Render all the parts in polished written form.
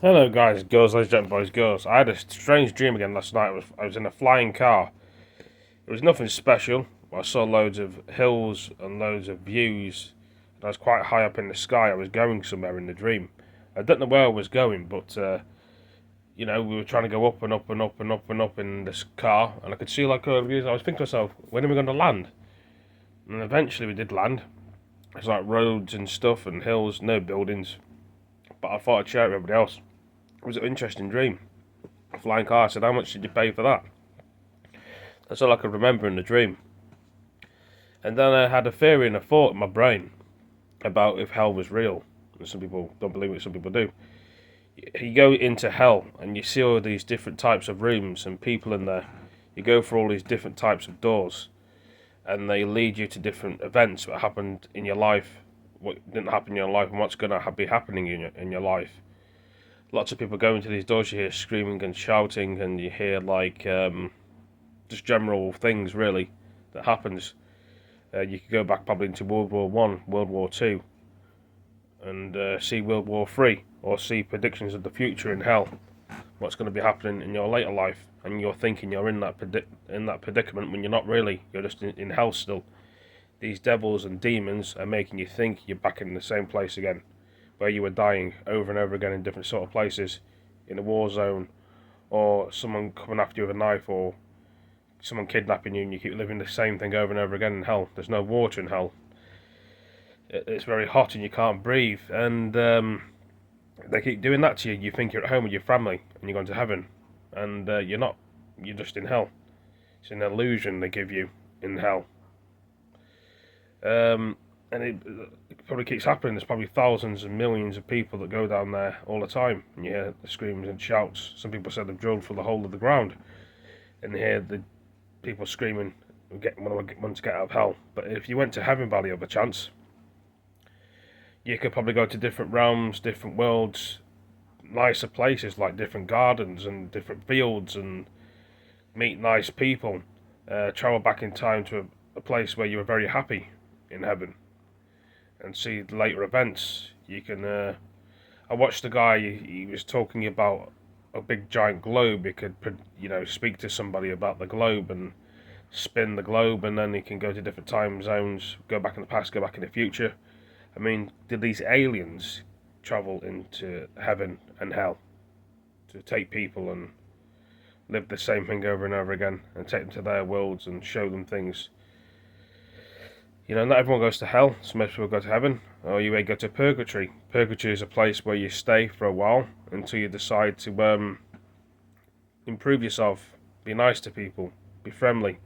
Hello, guys, girls, ladies, gentlemen, boys, girls. I had a strange dream again last night. I was in a flying car. It was nothing special. I saw loads of hills and loads of views. And I was quite high up in the sky. I was going somewhere in the dream. I don't know where I was going, but we were trying to go up and up and up and up and up in this car, and I could see like over views. I was thinking to myself, when are we going to land? And eventually we did land. It's like roads and stuff and hills, no buildings. But I thought I'd share it with everybody else. It was an interesting dream. A flying car. I said, how much did you pay for that? That's all I could remember in the dream. And then I had a theory and a thought in my brain about if hell was real. And some people don't believe it, some people do. You go into hell and you see all these different types of rooms and people in there. You go for all these different types of doors, and they lead you to different events that happened in your life, what didn't happen in your life, and what's going to be happening in your life. Lots of people go into these doors, you hear screaming and shouting, and you hear like just general things really that happens. You could go back probably into World War One, World War Two, and see World War Three, or see predictions of the future in hell, what's going to be happening in your later life, and you're thinking you're in that predicament when you're not really. You're just in hell still. These devils and demons are making you think you're back in the same place again, where you were dying over and over again in different sort of places, in a war zone, or someone coming after you with a knife, or someone kidnapping you, and you keep living the same thing over and over again in hell. There's no water in hell. It's very hot and you can't breathe, and they keep doing that to you. You think you're at home with your family and you're going to heaven, and you're not. You're just in hell. It's an illusion they give you in hell. And it probably keeps happening. There's probably thousands and millions of people that go down there all the time, and you hear the screams and shouts. Some people say they've drilled through the hole of the ground, and you hear the people screaming, want to get out of hell. But if you went to Heaven Valley of a chance, you could probably go to different realms, different worlds, nicer places like different gardens and different fields, and meet nice people. Travel back in time to a place where you were very happy in heaven, and see later events. You can. I watched the guy. He was talking about a big giant globe. He could, speak to somebody about the globe and spin the globe, and then he can go to different time zones, go back in the past, go back in the future. I mean, did these aliens travel into heaven and hell to take people and live the same thing over and over again, and take them to their worlds and show them things? Not everyone goes to hell. Some people go to heaven, or you may go to purgatory. Purgatory is a place where you stay for a while until you decide to improve yourself, be nice to people, be friendly.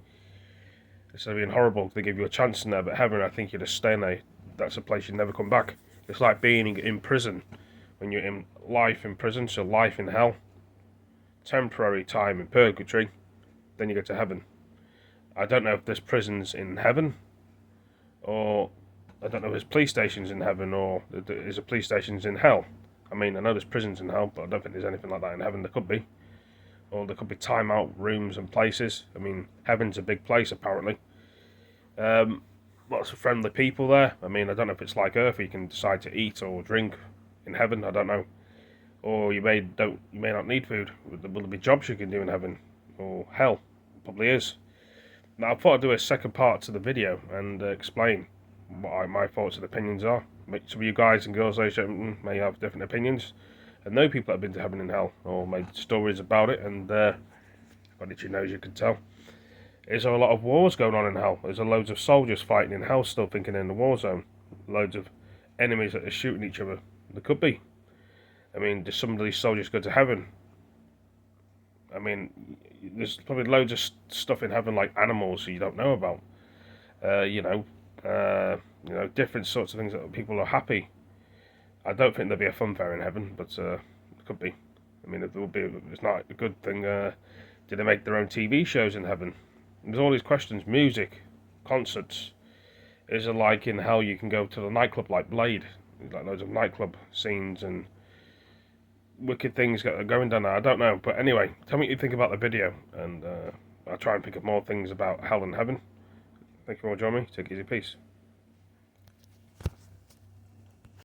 Instead of being horrible, they give you a chance in there. But heaven, I think you just stay in there. That's a place you never come back. It's like being in prison. When you're in life in prison, so life in hell, temporary time in purgatory, then you go to heaven. I don't know if there's prisons in heaven, or I don't know if there's police stations in heaven, or is there police stations in hell. I mean, I know there's prisons in hell, but I don't think there's anything like that in heaven. There could be. Or there could be time-out rooms and places. I mean, heaven's a big place, apparently. Lots of friendly people there. I mean, I don't know if it's like Earth, where you can decide to eat or drink in heaven. I don't know. Or you may not need food. Will there be jobs you can do in heaven? Or hell? Probably is. Now, I thought I'd do a second part to the video and explain what my thoughts and opinions are. Some of you guys and girls, ladies and gentlemen, may have different opinions, and know people that have been to heaven and hell, or made stories about it, and got itchy nose, you can tell. There's a lot of wars going on in hell. There's loads of soldiers fighting in hell still, thinking in the war zone. Loads of enemies that are shooting each other. There could be. I mean, do some of these soldiers go to heaven? I mean, there's probably loads of stuff in heaven, like animals you don't know about. Different sorts of things that people are happy. I don't think there'll be a fun fair in heaven, but it could be. I mean, it will be. It's not a good thing. Do they make their own TV shows in heaven? There's all these questions. Music, concerts. Is it like in hell you can go to the nightclub like Blade? There's like loads of nightclub scenes and wicked things going down there. I don't know, but anyway, tell me what you think about the video, and I'll try and pick up more things about hell and heaven. Thank you for joining me. Take it easy, peace.